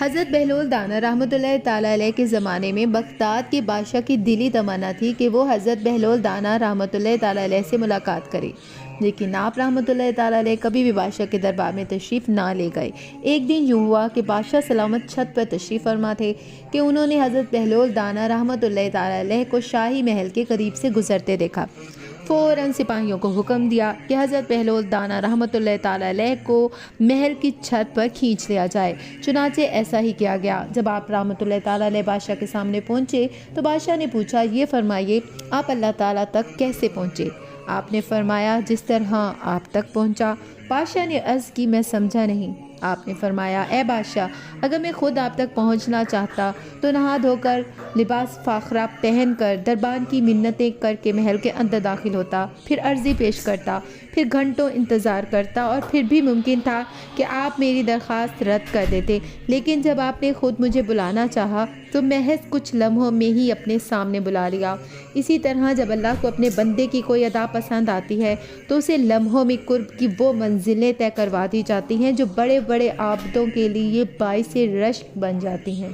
حضرت بہلول دانا رحمۃ اللہ تعالیٰ علیہ کے زمانے میں بغداد کے بادشاہ کی دلی تمنا تھی کہ وہ حضرت بہلول دانا رحمۃ اللہ تعالیٰ علیہ سے ملاقات کرے، لیکن آپ رحمۃ اللہ تعالیٰ علیہ کبھی بھی بادشاہ کے دربار میں تشریف نہ لے گئے۔ ایک دن یوں ہوا کہ بادشاہ سلامت چھت پر تشریف فرما تھے کہ انہوں نے حضرت بہلول دانا رحمۃ اللہ تعالیٰ علیہ کو شاہی محل کے قریب سے گزرتے دیکھا۔ فوراً سپاہیوں کو حکم دیا کہ حضرت بہلول دانا رحمۃ اللہ تعالیٰ علیہ کو محل کی چھت پر کھینچ لیا جائے۔ چنانچہ ایسا ہی کیا گیا۔ جب آپ رحمۃ اللہ تعالیٰ علیہ بادشاہ کے سامنے پہنچے تو بادشاہ نے پوچھا، یہ فرمائیے آپ اللہ تعالیٰ تک کیسے پہنچے؟ آپ نے فرمایا، جس طرح آپ تک پہنچا۔ بادشاہ نے عرض کی، میں سمجھا نہیں۔ آپ نے فرمایا، اے بادشاہ، اگر میں خود آپ تک پہنچنا چاہتا تو نہا دھو کر لباس فاخرہ پہن کر دربان کی منتیں کر کے محل کے اندر داخل ہوتا، پھر عرضی پیش کرتا، پھر گھنٹوں انتظار کرتا، اور پھر بھی ممکن تھا کہ آپ میری درخواست رد کر دیتے، لیکن جب آپ نے خود مجھے بلانا چاہا تو محض کچھ لمحوں میں ہی اپنے سامنے بلا لیا۔ اسی طرح جب اللہ کو اپنے بندے کی کوئی ادا پسند آتی ہے تو اسے لمحوں میں قرب کی وہ منزلیں طے کروا دی جاتی ہیں جو بڑے بڑے عابدوں کے لیے باعث رشک بن جاتی ہیں۔